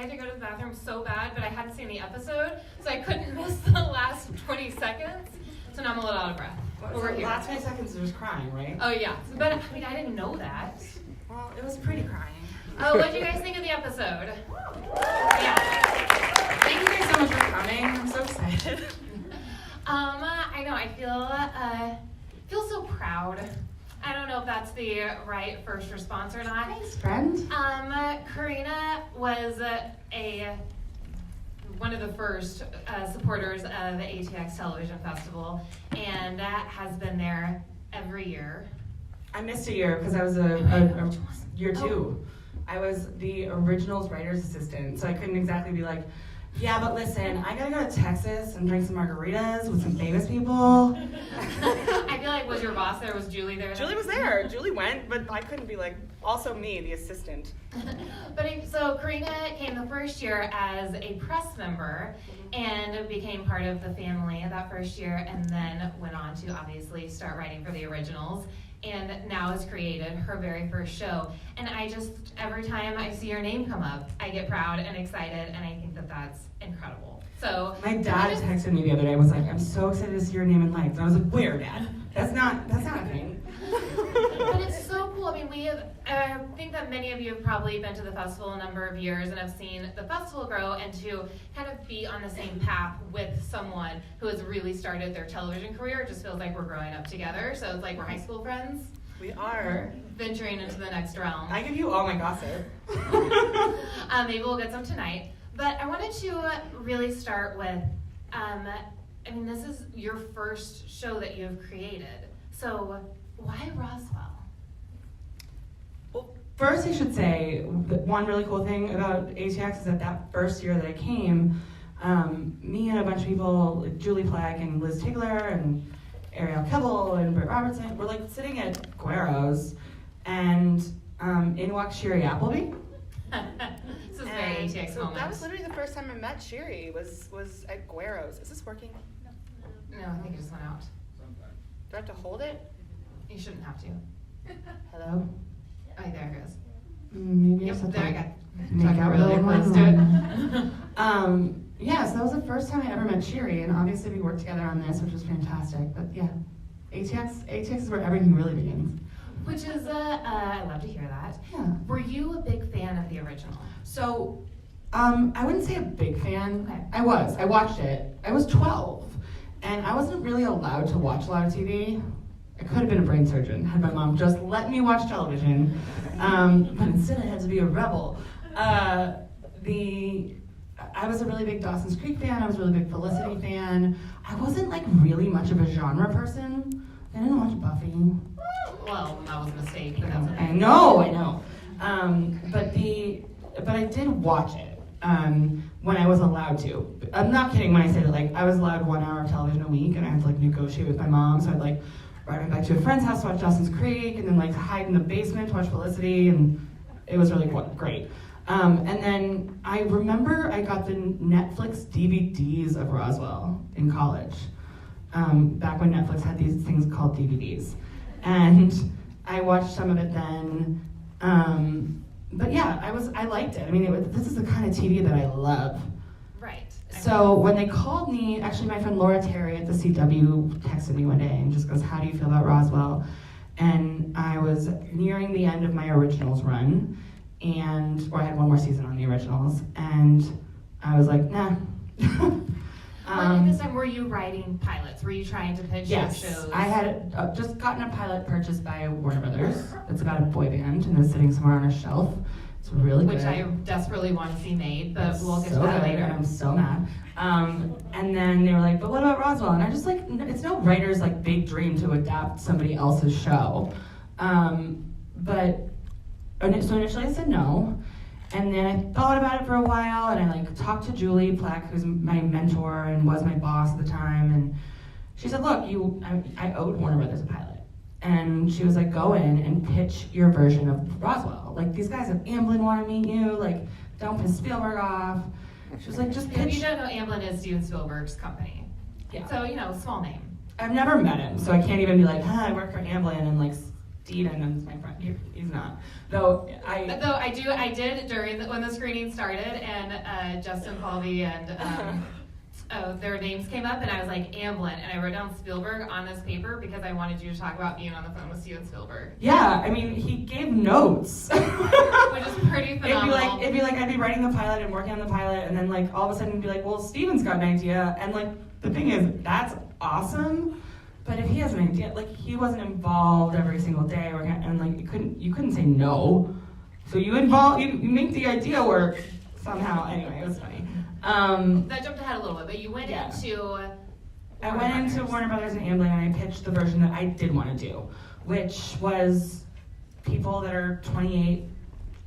had to go to the bathroom so bad, but I hadn't seen the episode, so I couldn't miss the last 20 seconds. So now I'm a little out of breath. The last 20 seconds was crying, right? Oh yeah, but I mean, I didn't know that. Well, it was pretty crying. Oh, what did you guys think of the episode? Yeah. Thank you guys so much for coming. I'm so excited. I know, I feel so proud. I don't know if that's the right first response or not. Thanks, friend. Carina was one of the first supporters of the ATX Television Festival, and has been there every year. I missed a year because I was a year two. I was the originals writer's assistant, so I couldn't exactly be like, yeah, but listen, I gotta go to Texas and drink some margaritas with some famous people. I feel like, was your boss there? Was Julie there? Julie was there. Julie went, but I couldn't be like, also me, the assistant. So Carina came the first year as a press member and became part of the family that first year, and then went on to obviously start writing for the originals, and now has created her very first show. And I just, every time I see your name come up, I get proud and excited, and I think that that's incredible. So my dad texted me the other day, was like, I'm so excited to see your name in lights. And I was like, where, Dad? That's not a thing. But it's so cool. I mean, I think that many of you have probably been to the festival a number of years and have seen the festival grow, and to kind of be on the same path with someone who has really started their television career, it just feels like we're growing up together. So it's like we're high school friends. We are. Venturing into the next realm. I give you all my gossip. Maybe we'll get some tonight. But I wanted to really start with, this is your first show that you have created. So why Roswell? Well, first I should say that one really cool thing about ATX is that first year that I came, me and a bunch of people, like Julie Plagg and Liz Tigler and Ariel Kibble and Britt Robertson, were like sitting at Guero's, and in walked Sherry Appleby. This is very ATX moment. That was literally the first time I met Sherry, was at Guero's. Is this working? No, I think it just went out. Do I have to hold it? You shouldn't have to. Hello? Oh, there it goes. Maybe Yep, I there I got. Make out really close to it. Yeah, so that was the first time I ever met Sherry, and obviously we worked together on this, which was fantastic. But yeah, ATX is where everything really begins. Which is, I love to hear that. Yeah. Were you a big fan of the original? So, I wouldn't say a big fan. Okay. I watched it. I was 12, and I wasn't really allowed to watch a lot of TV. I could have been a brain surgeon had my mom just let me watch television, but instead I had to be a rebel. I was a really big Dawson's Creek fan. I was a really big Felicity fan. I wasn't like really much of a genre person. I didn't watch Buffy. Well, that was a mistake, but that's okay. I know. But I did watch it when I was allowed to. I'm not kidding when I say that, like, I was allowed 1 hour of television a week, and I had to like negotiate with my mom, so I'd like ride back to a friend's house to watch Dawson's Creek, and then like hide in the basement to watch Felicity, and it was really great. And then I remember I got the Netflix DVDs of Roswell in college, back when Netflix had these things called DVDs. And I watched some of it then. But yeah, I liked it. I mean, this is the kind of TV that I love. Right. So when they called me, actually my friend Laura Terry at the CW texted me one day and just goes, how do you feel about Roswell? And I was nearing the end of my originals run, or I had one more season on the originals, and I was like, nah. At this time, were you writing pilots? Were you trying to pitch your shows? Yes, I had just gotten a pilot purchased by Warner Brothers. It's about a boy band, and it's sitting somewhere on a shelf. It's really good. Which I desperately want to see made, but we'll get to so that good, later. and I'm so mad. And then they were like, but what about Roswell? And I just like, it's no writer's like big dream to adapt somebody else's show. So initially I said no. And then I thought about it for a while, and I like talked to Julie Plagg, who's my mentor and was my boss at the time, and she said, look, I owed Warner Brothers a pilot. And she was like, go in and pitch your version of Roswell. Like, these guys at Amblin want to meet you, like, don't piss Spielberg off. She was like, just pitch. If you don't know, Amblin is Steven Spielberg's company. Yeah. So, small name. I've never met him, so I can't even be like, I work for Amblin and like Steven is my friend. He's not. Though I did when the screening started, and Justin Paulby and their names came up, and I was like, Amblin, and I wrote down Spielberg on this paper because I wanted you to talk about being on the phone with Steven Spielberg. Yeah, I mean, he gave notes. Which is pretty phenomenal. It'd be like I'd be writing the pilot and working on the pilot, and then like all of a sudden it'd be like, well, Steven's got an idea, and like the thing is, that's awesome. But if he has an idea, like he wasn't involved every single day, and like you couldn't say no. So you make the idea work somehow. Anyway, it was funny. That jumped ahead a little bit, but you went into. I went into Warner Brothers and Amblin, and I pitched the version that I did want to do, which was people that are 28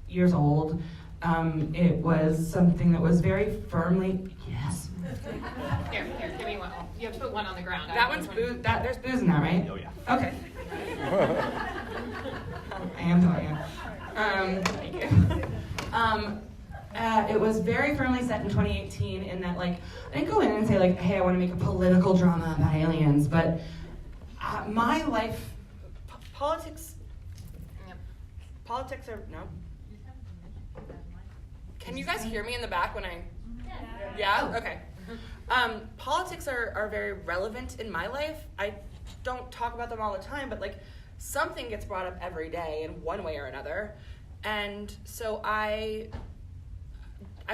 years old. It was something that was very firmly yes. Here, give me one. You have to put one on the ground. That one's booze. There's booze in that, right? Oh yeah. Okay. I am telling you. Thank you. It was very firmly set in 2018 in that, like, I didn't go in and say, like, hey, I want to make a political drama about aliens, but my life, politics are, no? Can you guys hear me in the back when I, yeah? Okay. Politics are very relevant in my life. I don't talk about them all the time, but, like, something gets brought up every day in one way or another, and so I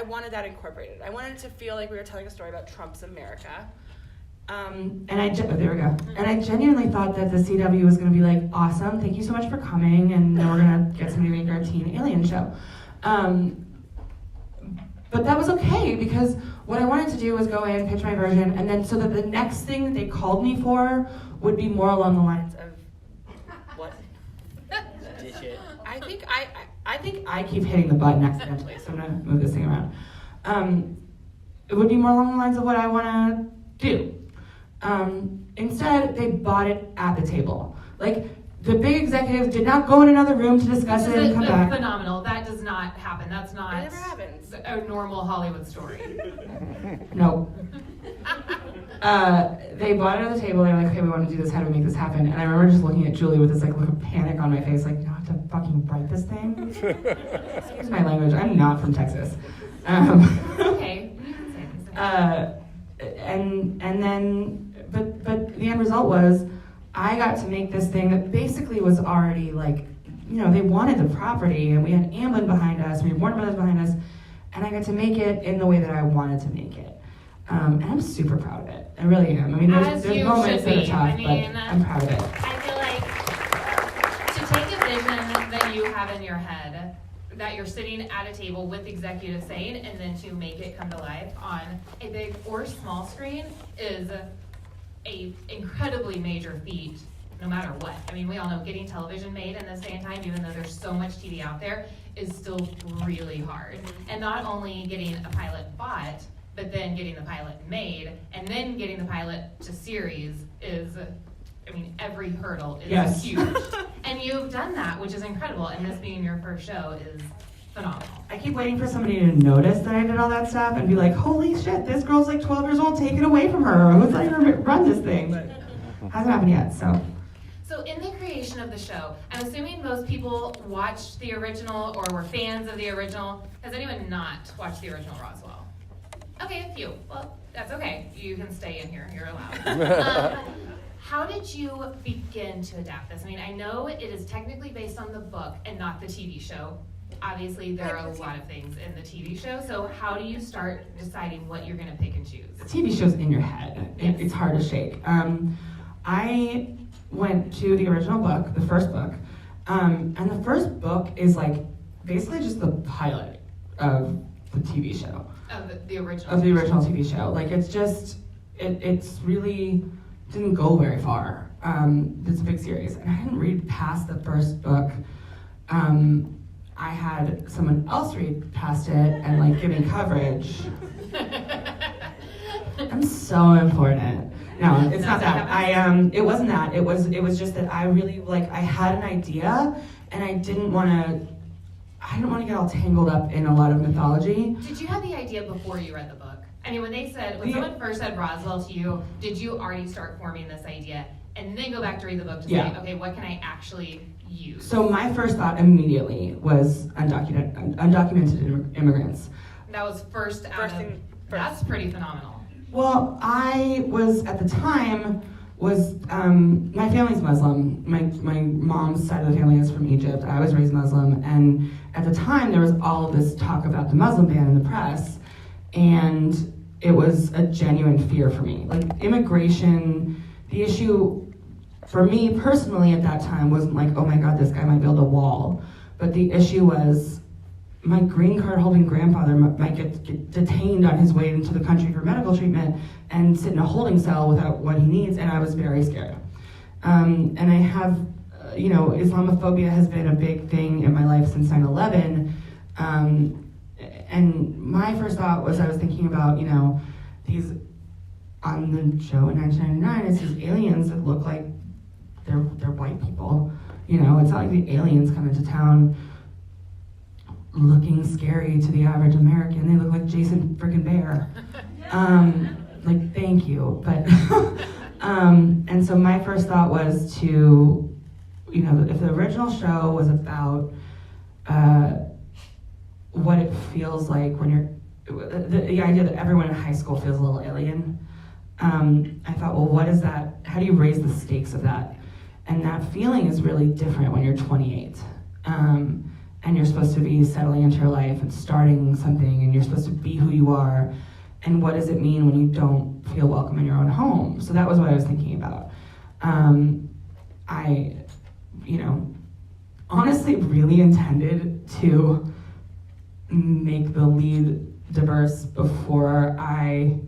wanted that incorporated. I wanted to feel like we were telling a story about Trump's America. There we go. And I genuinely thought that the CW was going to be like, awesome, thank you so much for coming, and we're going to get somebody to make our teen alien show. But that was okay, because what I wanted to do was go in, pitch my version, and then so that the next thing that they called me for would be more along the lines of, what? Ditch it. I think I keep hitting the button accidentally, so I'm gonna move this thing around. It would be more along the lines of what I wanna do. Instead, they bought it at the table. Like, the big executives did not go in another room to discuss it and come back. Phenomenal. That does not happen. That's not It never happens. A normal Hollywood story. Nope. They bought it at the table. They were like, okay, we want to do this. How do we make this happen? And I remember just looking at Julie with this like look of panic on my face, like, you have to fucking write this thing? Excuse my language. I'm not from Texas. Okay, you can say. And then, but the end result was, I got to make this thing that basically was already like, you know, they wanted the property, and we had Amblin behind us, we had Warner Brothers behind us, and I got to make it in the way that I wanted to make it. And I'm super proud of it. I really am. I mean, there's moments that are tough, but I'm proud of it. I feel like to take a vision that you have in your head, that you're sitting at a table with executives saying, and then to make it come to life on a big or small screen is a incredibly major feat, no matter what. I mean, we all know getting television made in this day and time, even though there's so much TV out there, is still really hard. And not only getting a pilot bought, but then getting the pilot made, and then getting the pilot to series is, I mean, every hurdle is huge. And you've done that, which is incredible, and this being your first show is phenomenal. I keep waiting for somebody to notice that I did all that stuff and be like, holy shit, this girl's like 12 years old, take it away from her. Who's letting her run this thing? But hasn't happened yet, so. So in the creation of the show, I'm assuming most people watched the original or were fans of the original. Has anyone not watched the original Roswell? Okay, a few. Well, that's okay. You can stay in here. You're allowed. How did you begin to adapt this? I mean, I know it is technically based on the book and not the TV show. Obviously, there are a lot of things in the TV show. So how do you start deciding what you're going to pick and choose? The TV show's in your head. It's hard to shake. I went to the original book, the first book, and the first book is like basically just the pilot of the TV show. Of the original. Of the original TV show. Like it's just, it's really didn't go very far. It's a big series, and I didn't read past the first book. I had someone else read past it and like give me coverage. I'm so important. No, it's not that. It wasn't that. It was just that I really like I had an idea and I didn't want to get all tangled up in a lot of mythology. Did you have the idea before you read the book? I mean, when someone first said Roswell to you, did you already start forming this idea and then go back to read the book to Yeah. say, okay, what can I actually use? So my first thought immediately was undocumented immigrants. That was first out of, that's pretty phenomenal. Well, I was, at the time, my family's Muslim. My mom's side of the family is from Egypt. I was raised Muslim, and at the time there was all of this talk about the Muslim ban in the press, and it was a genuine fear for me. Like, immigration, the issue for me personally at that time wasn't like, oh my God, this guy might build a wall. But the issue was my green card holding grandfather might get detained on his way into the country for medical treatment and sit in a holding cell without what he needs, and I was very scared. And I have, Islamophobia has been a big thing in my life since 9/11. And my first thought was, I was thinking about, these, on the show in 1999, it's these aliens that look like they're white people. It's not like the aliens come into town looking scary to the average American. They look like Jason frickin' Bear. Like, thank you. But, and so my first thought was to, if the original show was about what it feels like when the idea that everyone in high school feels a little alien, I thought, well, what is that? How do you raise the stakes of that? And that feeling is really different when you're 28. And you're supposed to be settling into your life and starting something, and you're supposed to be who you are. And what does it mean when you don't feel welcome in your own home? So that was what I was thinking about. I, honestly really intended to make the lead diverse before I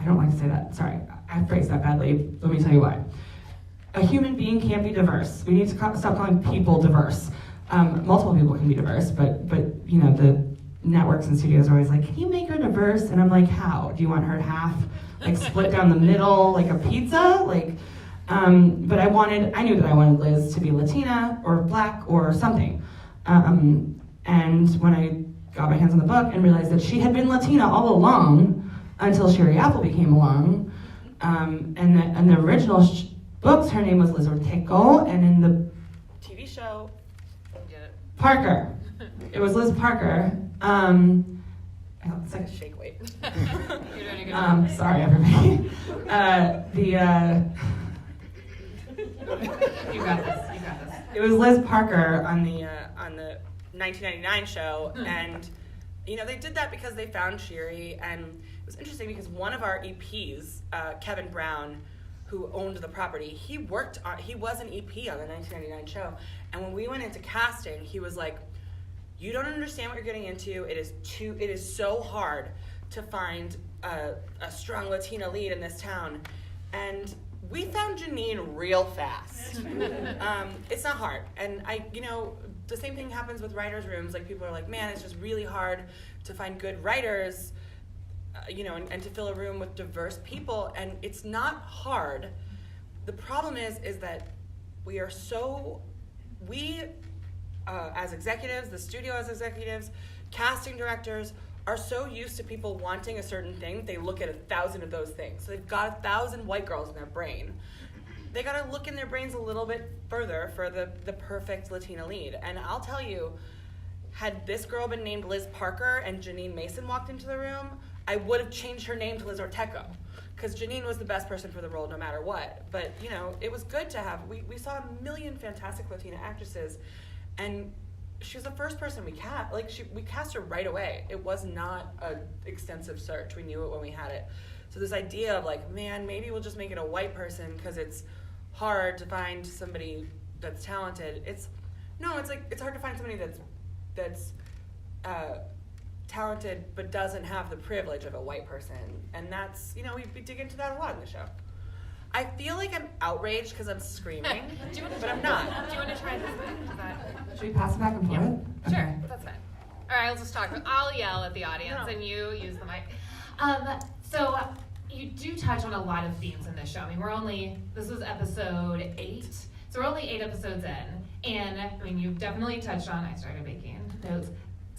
don't like to say that, sorry, I phrased that badly, let me tell you why. A human being can't be diverse. We need to stop calling people diverse. Multiple people can be diverse, but the networks and studios are always like, can you make her diverse? And I'm like, how? Do you want her half, like, split down the middle like a pizza? Like, but I knew that I wanted Liz to be Latina or Black or something. And when I got my hands on the book and realized that she had been Latina all along until Sherry Apple came along, and the original books, her name was Liz Ortecho, and in the TV show, Parker. It was Liz Parker. It's like a shake weight. You're doing a good job. Sorry, everybody. You got this. It was Liz Parker on the 1999 show, and they did that because they found Sherry, and it was interesting because one of our EPs, Kevin Brown, who owned the property, he was an EP on the 1999 show, and when we went into casting, he was like, you don't understand what you're getting into. It is so hard to find a strong Latina lead in this town, and we found Jeanine real fast. It's not hard, and the same thing happens with writers' rooms. Like, people are like, man, it's just really hard to find good writers, and to fill a room with diverse people, and it's not hard. The problem is that we as executives, the studio as executives, casting directors, are so used to people wanting a certain thing, they look at 1,000 of those things. So they've got 1,000 white girls in their brain. They gotta look in their brains a little bit further for the perfect Latina lead. And I'll tell you, had this girl been named Liz Parker and Jeanine Mason walked into the room, I would have changed her name to Liz Ortecho, because Jeanine was the best person for the role no matter what. But, it was good to have, we saw a million fantastic Latina actresses, and she was the first person we cast. We cast her right away. It was not an extensive search. We knew it when we had it. So this idea of man, maybe we'll just make it a white person because it's hard to find somebody that's talented. It's hard to find somebody that's talented but doesn't have the privilege of a white person. And that's, we dig into that a lot in the show. I feel like I'm outraged because I'm screaming, but I'm not. Do you want to try this? Should we pass it back and forth? Yeah. Sure, that's fine. All right, I'll just talk. I'll yell at the audience, and you use the mic. So you do touch on a lot of themes in this show. I mean, this was episode 8, so we're only 8 episodes in, and I mean, you've definitely touched on, I started making notes,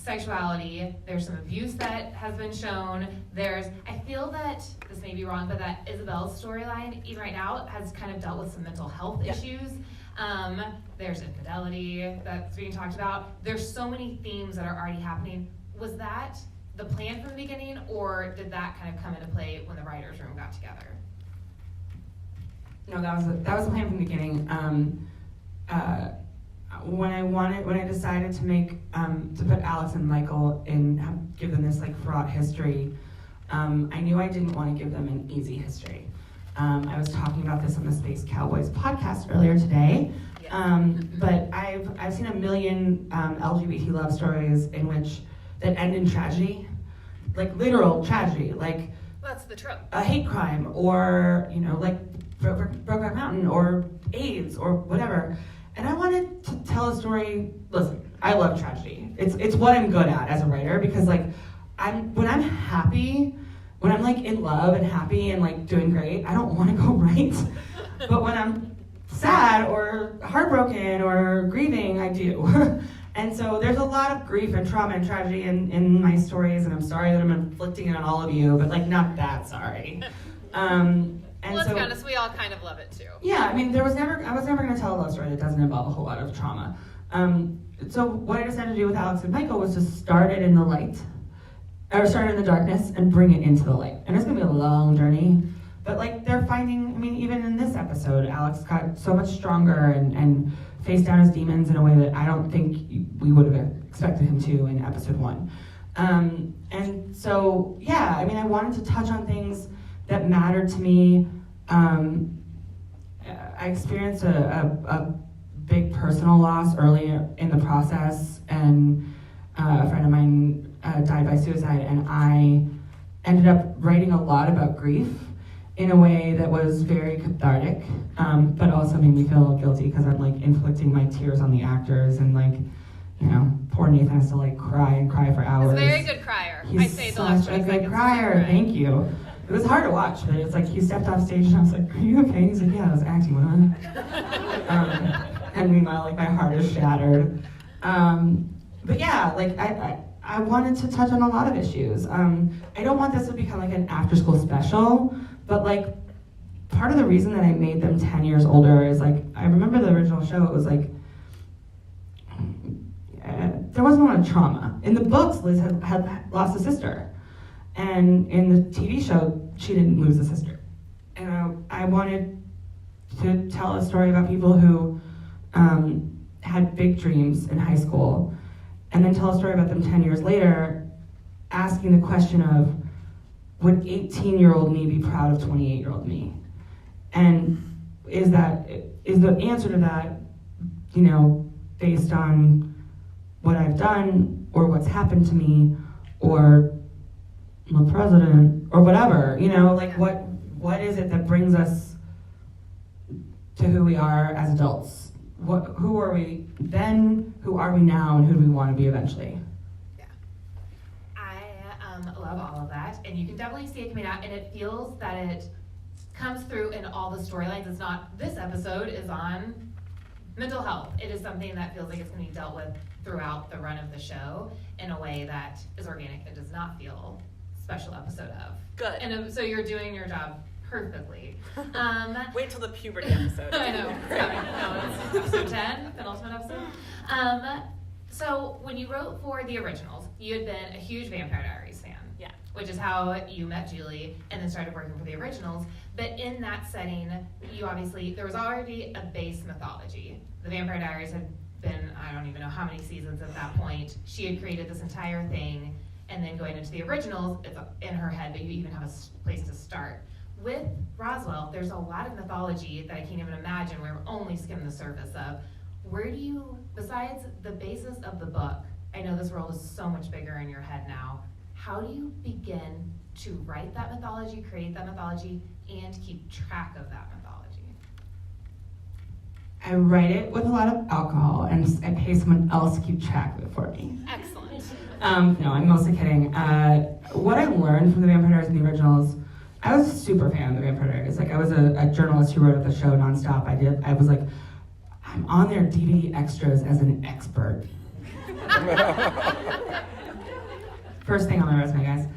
sexuality, there's some abuse that has been shown, I feel that, this may be wrong, but that Isobel's storyline, even right now, has kind of dealt with some mental health issues. There's infidelity that's being talked about. There's so many themes that are already happening. Was that the plan from the beginning, or did that kind of come into play when the writers' room got together? No, that was the plan from the beginning. When I decided to put Alex and Michael in, give them this like fraught history, I knew I didn't want to give them an easy history. I was talking about this on the Space Cowboys podcast earlier today, but I've seen a million LGBT love stories that end in tragedy, like literal tragedy, like That's the trope. a hate crime, or like Brokeback Mountain, or AIDS, or whatever. And I wanted to tell a story. Listen, I love tragedy. It's what I'm good at as a writer, because like when I'm happy, when I'm like in love and happy and like doing great, I don't want to go write. But when I'm sad or heartbroken or grieving, I do. And so there's a lot of grief and trauma and tragedy in my stories, and I'm sorry that I'm inflicting it on all of you, but like not that sorry. Well, let's be honest, we all kind of love it too. Yeah, I mean, I was never going to tell a love story that doesn't involve a whole lot of trauma. So what I decided to do with Alex and Michael was to start it in the light, or start it in the darkness and bring it into the light. And it's going to be a long journey, but like they're finding, I mean, even in this episode, Alex got so much stronger and faced down his demons in a way that I don't think we would have expected him to in episode 1. And so, yeah, I mean, I wanted to touch on things that mattered to me. I experienced a big personal loss early in the process, and a friend of mine died by suicide, and I ended up writing a lot about grief in a way that was very cathartic, but also made me feel guilty because I'm like inflicting my tears on the actors, and like, poor Nathan has to like cry for hours. He's a very good crier. He's I say the last such a 20 good seconds. crier. Thank you. It was hard to watch, but it's like he stepped off stage and I was like, "Are you okay?" He's like, "Yeah, I was acting, wasn't I?" And meanwhile, like my heart is shattered. But yeah, like I wanted to touch on a lot of issues. I don't want this to become like an after-school special, but like part of the reason that I made them 10 years older is like I remember the original show. It was like there wasn't a lot of trauma in the books. Liz had lost a sister. And in the TV show, she didn't lose a sister. And I wanted to tell a story about people who had big dreams in high school, and then tell a story about them 10 years later, asking the question of, would 18-year-old me be proud of 28-year-old me? And is the answer to that, based on what I've done, or what's happened to me, or the president, or whatever, like what is it that brings us to who we are as adults? Who are we then, who are we now, and who do we want to be eventually? Yeah. I love all of that, and you can definitely see it coming out, and it feels that it comes through in all the storylines. It's not, this episode is on mental health. It is something that feels like it's going to be dealt with throughout the run of the show in a way that is organic and does not feel special episode of. Good. And so you're doing your job perfectly. Wait till the puberty episode. I know. It's coming. No, it's episode 10, penultimate episode. So when you wrote for the originals, you had been a huge Vampire Diaries fan. Yeah. Which is how you met Julie and then started working for the originals. But in that setting, there was already a base mythology. The Vampire Diaries had been, I don't even know how many seasons at that point. She had created this entire thing, and then going into the originals, it's in her head, but you even have a place to start. With Roswell, there's a lot of mythology that I can't even imagine. We're only skimming the surface of. Where do you, besides the basis of the book, I know this world is so much bigger in your head now, how do you begin to write that mythology, create that mythology, and keep track of that mythology? I write it with a lot of alcohol, and I pay someone else to keep track of it for me. Excellent. No, I'm mostly kidding. What I learned from the Vampire Diaries and the originals, I was a super fan of the Vampire Diaries. Like, I was a journalist who wrote at the show nonstop. I was like, I'm on their DVD extras as an expert. First thing on my resume, guys.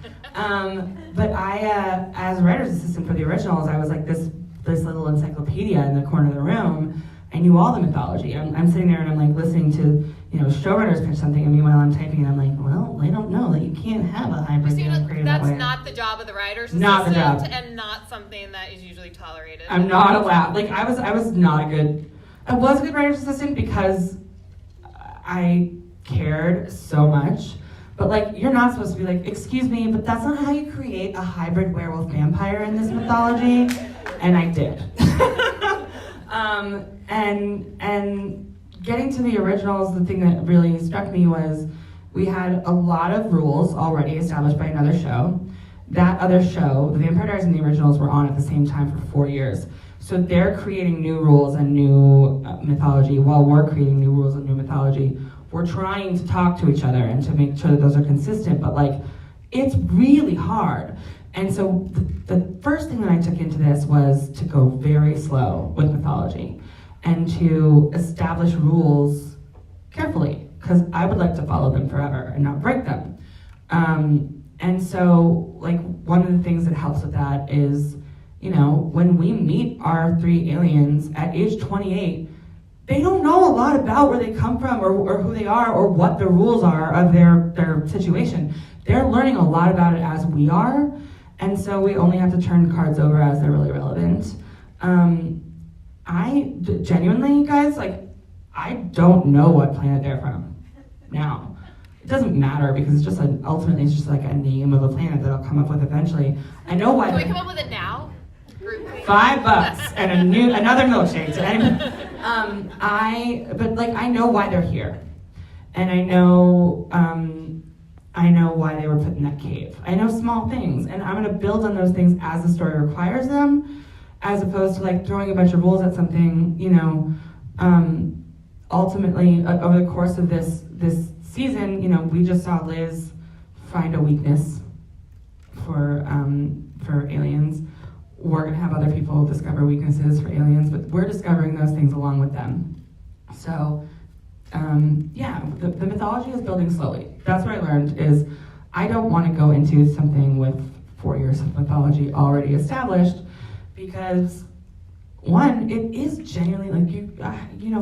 But I, as writer's assistant for the originals, I was like this little encyclopedia in the corner of the room. I knew all the mythology. I'm sitting there and I'm like listening to, showrunners pitch something, and meanwhile I'm typing and I'm like, well, they don't know that you can't have a hybrid game created that way. That's not the job of the writer's not assistant, the job. and not something that is usually tolerated. I'm not allowed. Like I was not a good. I was a good writer's assistant because I cared so much. But like, you're not supposed to be like, excuse me, but that's not how you create a hybrid werewolf vampire in this mythology. And I did. And getting to the originals, the thing that really struck me was we had a lot of rules already established by another show. That other show, The Vampire Diaries and the originals, were on at the same time for 4 years. So they're creating new rules and new mythology while we're creating new rules and new mythology. We're trying to talk to each other and to make sure that those are consistent, but like, it's really hard. And so the first thing that I took into this was to go very slow with mythology and to establish rules carefully, because I would like to follow them forever and not break them. And so, like, one of the things that helps with that is, when we meet our 3 aliens at age 28, they don't know a lot about where they come from or who they are or what the rules are of their situation. They're learning a lot about it as we are, and so we only have to turn cards over as they're really relevant. I genuinely, guys, like, I don't know what planet they're from now. It doesn't matter because it's just ultimately it's just like a name of a planet that I'll come up with eventually. I know why. Can we come up with it now? $5 and another milkshake. I know why they're here, and I know why they were put in that cave. I know small things, and I'm gonna build on those things as the story requires them, as opposed to like throwing a bunch of rules at something. Ultimately, over the course of this season, we just saw Liz find a weakness for aliens. We're gonna have other people discover weaknesses for aliens, but we're discovering those things along with them. So, the mythology is building slowly. That's what I learned is I don't want to go into something with 4 years of mythology already established because, one, it is genuinely like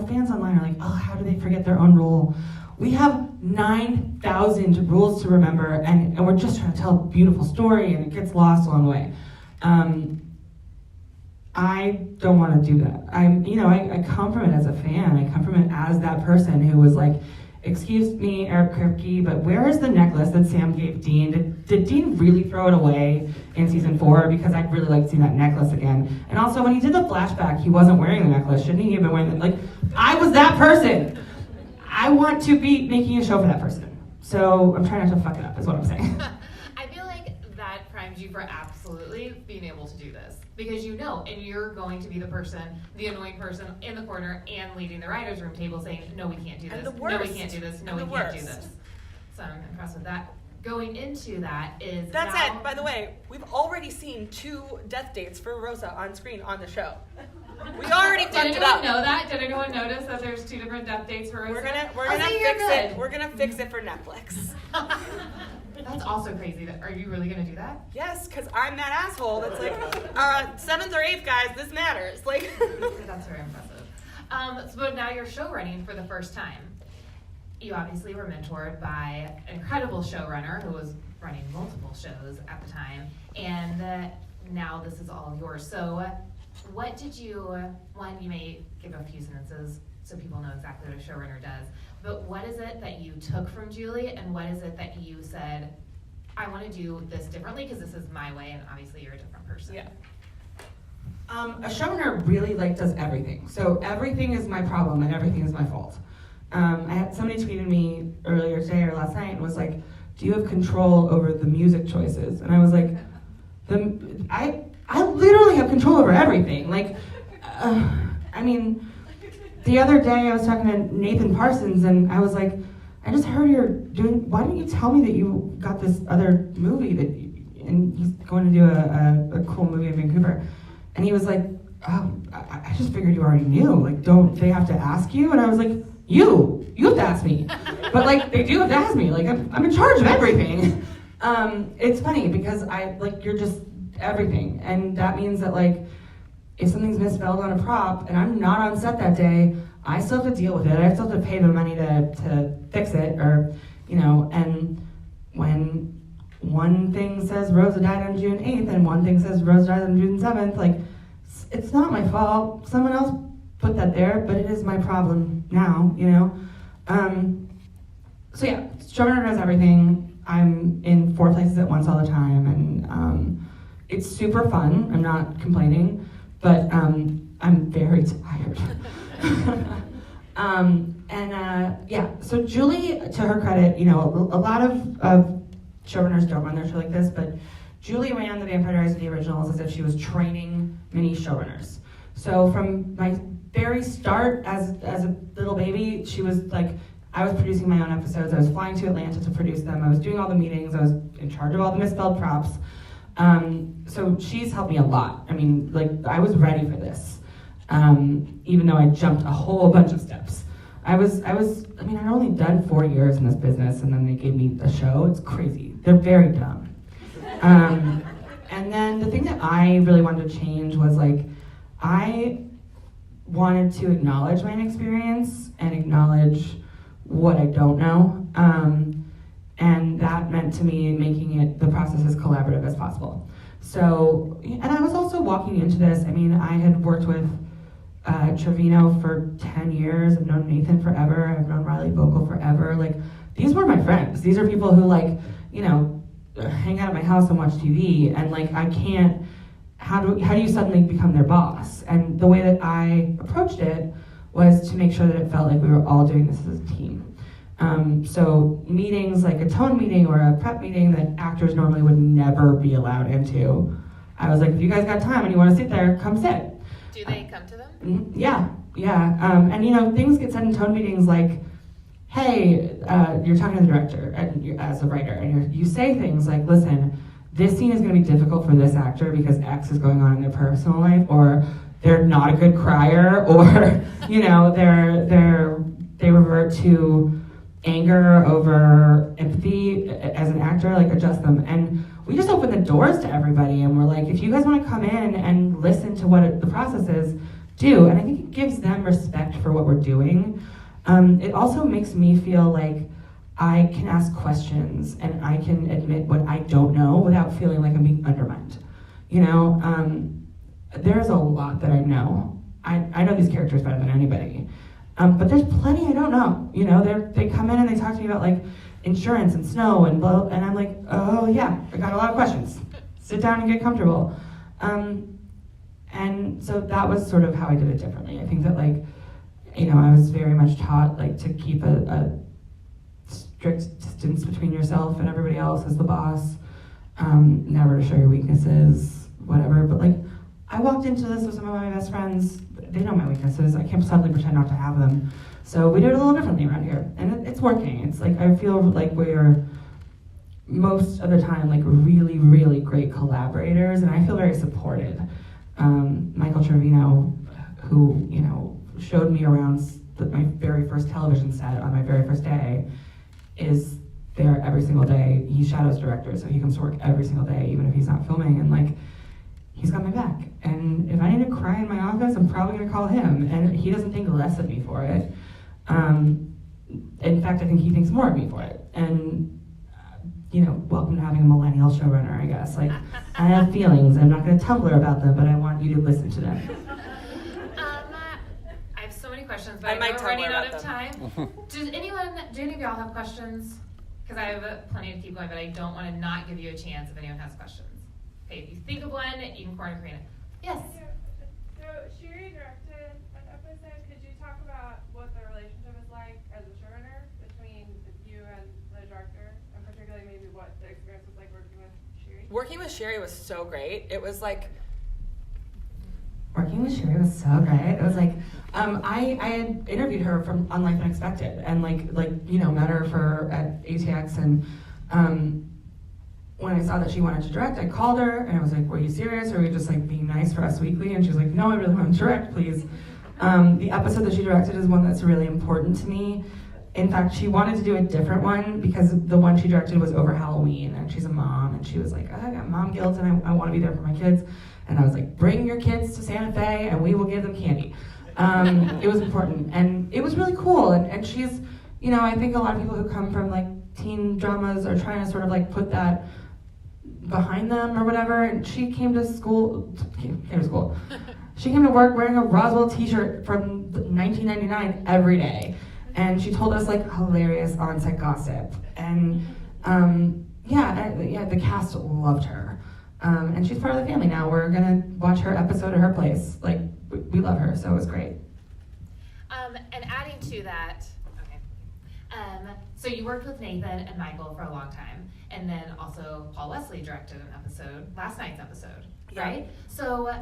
fans online are like, oh, how do they forget their own rule? We have 9,000 rules to remember, and we're just trying to tell a beautiful story, and it gets lost along the way. I don't want to do that. I come from it as a fan. I come from it as that person who was like, excuse me, Eric Kripke, but where is the necklace that Sam gave Dean? Did Dean really throw it away in season 4? Because I'd really like to see that necklace again. And also, when he did the flashback, he wasn't wearing the necklace. Shouldn't he have been wearing it? Like, I was that person. I want to be making a show for that person. So I'm trying not to fuck it up, is what I'm saying. I feel like that primes you for absolutely being able to do this. Because and you're going to be the person, the annoying person in the corner and leading the writer's room table saying, no, we can't do this, no, we can't do this, no, we can't do this. So I'm impressed with that. Going into that is That said, by the way, we've already seen 2 death dates for Rosa on screen on the show. We already fucked it up. Did anyone know that? Did anyone notice that there's 2 different death dates for Rosa? We're gonna fix it. We're gonna fix it for Netflix. That's also crazy. Are you really gonna do that? Yes, because I'm that asshole that's like, 7th or 8th, guys, this matters. Like, that's very impressive. So now you're show running for the first time. You obviously were mentored by an incredible showrunner who was running multiple shows at the time, and now this is all yours. So what did you may give a few sentences so people know exactly what a showrunner does, but what is it that you took from Julie, and what is it that you said, I want to do this differently because this is my way, and obviously you're a different person. Yeah. A showrunner really does everything. So everything is my problem and everything is my fault. I had somebody tweeted me earlier today or last night and was like, do you have control over the music choices? And I was like, I literally have control over everything. The other day I was talking to Nathan Parsons and I was like, I just heard why didn't you tell me that you got this other movie and he's going to do a cool movie in Vancouver. And he was like, oh, I just figured you already knew. Don't they have to ask you? And I was like, you have to ask me. But they do have to ask me. I'm in charge of everything. It's funny because you're just everything. And that means that if something's misspelled on a prop and I'm not on set that day, I still have to deal with it. I still have to pay the money to fix it, or, and when one thing says Rosa died on June 8th and one thing says Rosa died on June 7th, it's not my fault. Someone else put that there, but it is my problem now, So yeah, Showrunner does everything. I'm in 4 places at once all the time, and it's super fun. I'm not complaining, but I'm very tired. So Julie, to her credit, a lot of showrunners don't run their show like this, but Julie ran the Vampire Diaries of the originals as if she was training mini showrunners. So from my very start as a little baby, she was I was producing my own episodes. I was flying to Atlanta to produce them. I was doing all the meetings. I was in charge of all the misspelled props. So she's helped me a lot. I mean, I was ready for this, even though I jumped a whole bunch of steps. I'd only done 4 years in this business, and then they gave me a show. It's crazy. They're very dumb. And then the thing that I really wanted to change was I wanted to acknowledge my inexperience and acknowledge what I don't know. And that meant to me making the process as collaborative as possible. So, and I was also walking into this, I had worked with Trevino for 10 years. I've known Nathan forever. I've known Riley Vocal forever. These were my friends. These are people who hang out at my house and watch TV, and I can't, how do you suddenly become their boss? And the way that I approached it was to make sure that it felt like we were all doing this as a team. So meetings like a tone meeting or a prep meeting that actors normally would never be allowed into, I was like, if you guys got time and you want to sit there, come sit. Do they come to them? Yeah. And things get said in tone meetings like, hey, you're talking to the director as a writer, and you say things like, listen, this scene is going to be difficult for this actor because X is going on in their personal life, or they're not a good crier, or they revert to anger over empathy as an actor, adjust them. And we just open the doors to everybody, and we're like, if you guys want to come in and listen to what the process is, do. And I think it gives them respect for what we're doing. It also makes me feel like I can ask questions and I can admit what I don't know without feeling like I'm being undermined. There's a lot that I know. I know these characters better than anybody. But there's plenty I don't know. They come in and they talk to me about insurance and snow and blah, and I'm like, oh yeah, I got a lot of questions. Sit down and get comfortable. And so that was sort of how I did it differently. I think that I was very much taught to keep a strict distance between yourself and everybody else as the boss, never to show your weaknesses, whatever. But I walked into this with some of my best friends. They know my weaknesses. I can't suddenly pretend not to have them. So we do it a little differently around here, and it's working. It's I feel like we're most of the time really, really great collaborators, and I feel very supported. Michael Trevino, who showed me around my very first television set on my very first day, is there every single day. He shadows directors, so he comes to work every single day, even if he's not filming, and he's got my back. And if I need to cry in my office, I'm probably gonna call him, and he doesn't think less of me for it. In fact, I think he thinks more of me for it. And welcome to having a millennial showrunner, I guess. I have feelings. I'm not gonna Tumblr about them, but I want you to listen to them. I have so many questions, but I might we're running Tumblr out about of time. Do any of y'all have questions? Because I have plenty to keep going, but I don't want to not give you a chance if anyone has questions. Okay, if you think of one, you can corner Carina. Yes? So Sherry directed an episode. Could you talk about what the relationship is like as a showrunner between you and the director, and particularly maybe what the experience was like working with Sherry? Working with Sherry was so great. It was Working with Sherry was so great. It was I had interviewed her on Life Unexpected, and met her at ATX, and when I saw that she wanted to direct, I called her and I was like, were you serious, or were you just being nice for Us Weekly? And she was like, no, I really want to direct, please. The episode that she directed is one that's really important to me. in fact, she wanted to do a different one because the one she directed was over Halloween, and she's a mom, and she was like, I got mom guilt, and I want to be there for my kids. And I was like, bring your kids to Santa Fe, and we will give them candy. It was important, and it was really cool. And she's, you know, I think a lot of people who come from like teen dramas are trying to sort of like put that behind them or whatever. And she came to school. She came to work wearing a Roswell t-shirt from 1999 every day. And she told us like hilarious on-set gossip. And the cast loved her. And she's part of the family now. We're gonna watch her episode at her place. Like, we love her, so it was great. And adding to that, so you worked with Nathan and Michael for a long time, and then also Paul Wesley directed an episode, last night's episode, right? So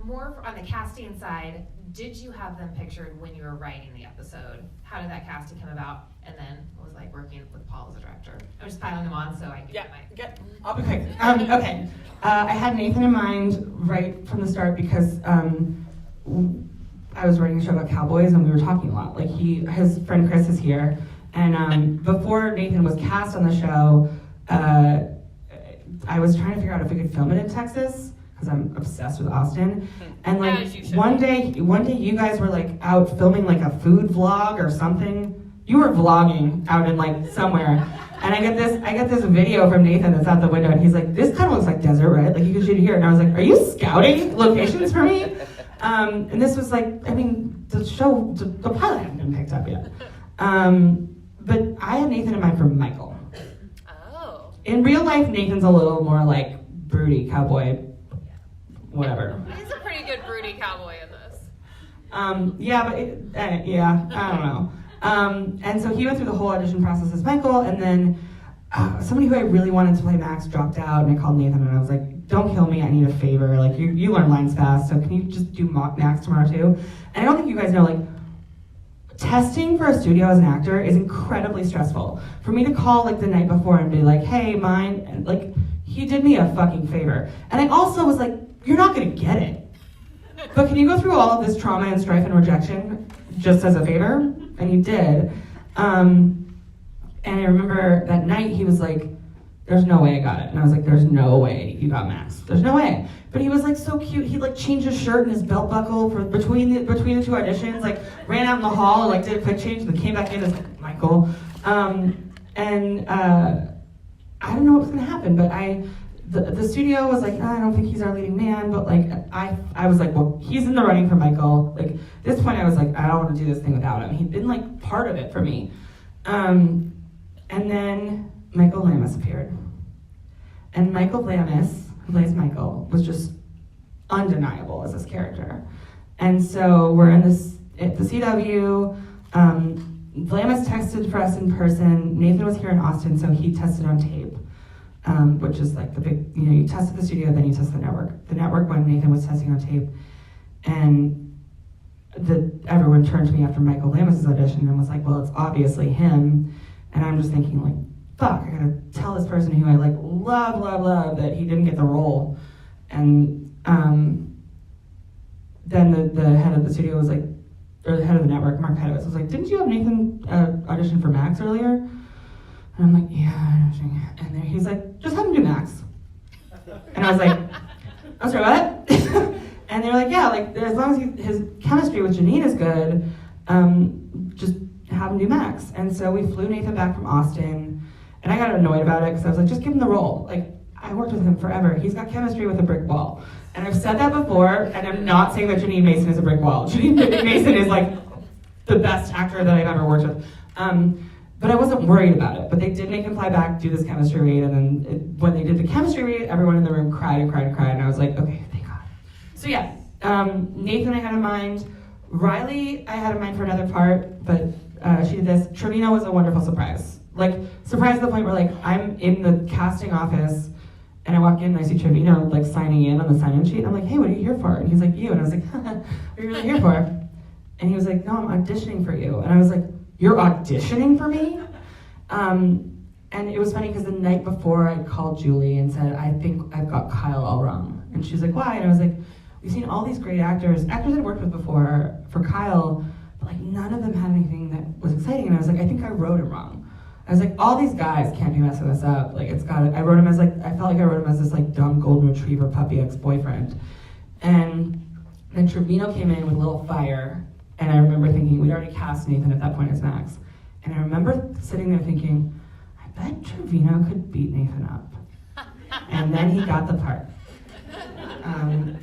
more on the casting side, did you have them pictured when you were writing the episode? How did that casting come about? And then what was it like working with Paul as a director? I'm just piling them on so I can get my... Okay. I had Nathan in mind right from the start because I was writing a show about cowboys and we were talking a lot. Like his friend Chris is here, and before Nathan was cast on the show, I was trying to figure out if we could film it in Texas because I'm obsessed with Austin. And like one day you guys were like out filming like a food vlog or something. You were vlogging out in like somewhere. And I get this video from Nathan that's out the window, and he's like, this kind of looks like desert, right? Like you can shoot it here. And I was like, are you scouting locations for me? And this was like, I mean, the pilot hadn't been picked up yet. But I had Nathan in mind for Michael. Oh. In real life, Nathan's a little more like broody cowboy, whatever. He's a pretty good broody cowboy in this. I don't know. And so he went through the whole audition process as Michael, and then somebody who I really wanted to play Max dropped out, and I called Nathan and I was like, don't kill me, I need a favor. Like, you learn lines fast, so can you just do Max tomorrow too? And I don't think you guys know, like, testing for a studio as an actor is incredibly stressful. For me to call like the night before and be like, hey, mine, and like, he did me a fucking favor. And I also was like, you're not gonna get it. But can you go through all of this trauma and strife and rejection just as a favor? And he did. And I remember that night he was like, there's no way I got it. And I was like, there's no way you got Max. There's no way. But he was like so cute. He like changed his shirt and his belt buckle for between the two auditions, like ran out in the hall, like did a quick change, and then came back in as like, Michael. I don't know what was gonna happen, but the studio was like, I don't think he's our leading man, but like I was like, well, he's in the running for Michael. Like at this point I was like, I don't want to do this thing without him. He'd been like part of it for me. And then Michael Vlamis appeared. And Michael Vlamis, who plays Michael, was just undeniable as this character. And so we're at the CW. Vlamis texted for us in person. Nathan was here in Austin, so he tested on tape. Which is like the big, you test at the studio, then you test the network. The network when Nathan was testing on tape, and everyone turned to me after Michael Vlamis' audition and was like, well, it's obviously him. And I'm just thinking like, fuck, I gotta tell this person who I like love that he didn't get the role. And then the head of the studio was like, or the head of the network, Mark Hedowitz, was like, didn't you have Nathan audition for Max earlier? And I'm like, yeah. And then he's like, just have him do Max. And I was like, I'm sorry, what? And they're like, yeah, like as long as his chemistry with Jeanine is good, just have him do Max. And so we flew Nathan back from Austin, and I got annoyed about it because I was like, just give him the role. Like, I worked with him forever. He's got chemistry with a brick wall. And I've said that before, and I'm not saying that Jeanine Mason is a brick wall. Jeanine Mason is like the best actor that I've ever worked with. But I wasn't worried about it. But they did make him fly back, do this chemistry read, and then when they did the chemistry read, everyone in the room cried, and I was like, okay, thank God. So yeah, Nathan I had in mind. Riley I had in mind for another part, but she did this. Trevino was a wonderful surprise. Like, surprise to the point where like, I'm in the casting office, and I walk in and I see Trevino like signing in on the sign-in sheet, and I'm like, hey, what are you here for? And he's like, you. And I was like, what are you really here for? And he was like, no, I'm auditioning for you. And I was like, you're auditioning for me? And it was funny because the night before I called Julie and said, I think I've got Kyle all wrong. And she was like, why? And I was like, we've seen all these great actors I'd worked with before for Kyle, but like none of them had anything that was exciting. And and I was like, I think I wrote it wrong. I was like, all these guys can't be messing this up. Like, I wrote him as like, I felt like I wrote him as this like dumb golden retriever puppy ex-boyfriend. And then Trevino came in with a little fire, and I remember thinking, we'd already cast Nathan at that point as Max. And I remember sitting there thinking, I bet Trevino could beat Nathan up. And then he got the part. And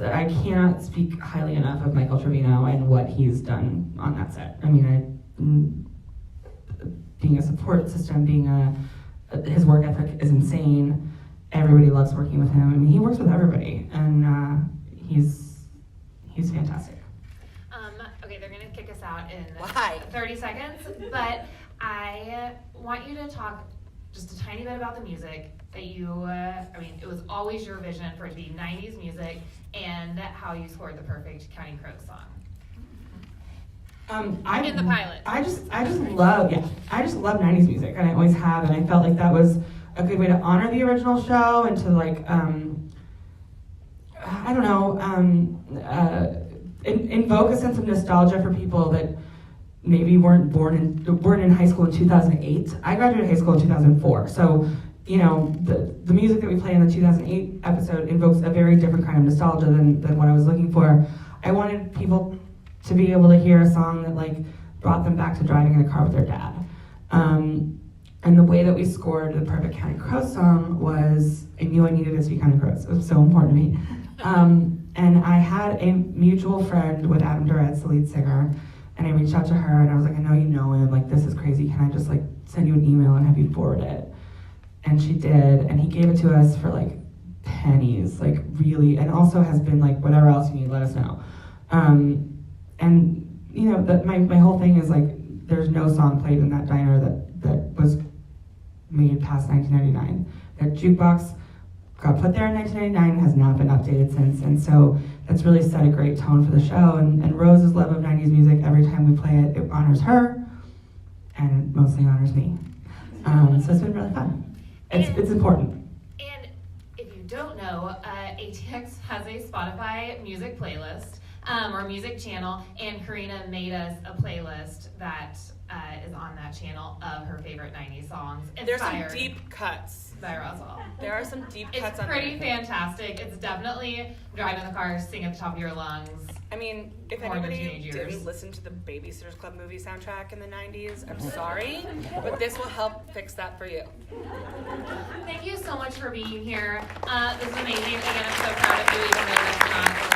I cannot speak highly enough of Michael Trevino and what he's done on that set. I mean, being a support system, his work ethic is insane. Everybody loves working with him. I mean, he works with everybody, and he's fantastic. Okay, they're gonna kick us out in Why? 30 seconds, but I want you to talk just a tiny bit about the music that it was always your vision for it to be 90s music, and how you scored the perfect Counting Crows song. In the pilot. I just love 90s music, and I always have, and I felt like that was a good way to honor the original show and to like, invoke a sense of nostalgia for people that maybe weren't in high school in 2008. I graduated high school in 2004, so the music that we play in the 2008 episode invokes a very different kind of nostalgia than what I was looking for. I wanted people to be able to hear a song that like brought them back to driving in a car with their dad. And the way that we scored the perfect Counting Crows song was, I knew I needed it to be Counting Crows. It was so important to me. And I had a mutual friend with Adam Duretz, the lead singer, and I reached out to her and I was like, I know you know him, like this is crazy, can I just like send you an email and have you forward it? And she did, and he gave it to us for like pennies, like really, and also has been like, whatever else you need, let us know. And my whole thing is like, there's no song played in that diner that was made past 1999. That jukebox got put there in 1999 and has not been updated since, and so that's really set a great tone for the show. And Rose's love of 90s music, every time we play it, it honors her, and it mostly honors me. So it's been really fun. It's important. And if you don't know, ATX has a Spotify music playlist, or music channel, and Carina made us a playlist that is on that channel of her favorite 90s songs. There's some deep cuts. By Roswell. There are some deep cuts It's on pretty there. fantastic. It's definitely driving the car, sing at the top of your lungs. I mean, if More than anybody teenage years. didn't listen to the Babysitter's Club movie soundtrack in the 90s, I'm sorry, but this will help fix that for you. Thank you so much for being here. This is amazing. Again, I'm so proud of you, even though it's not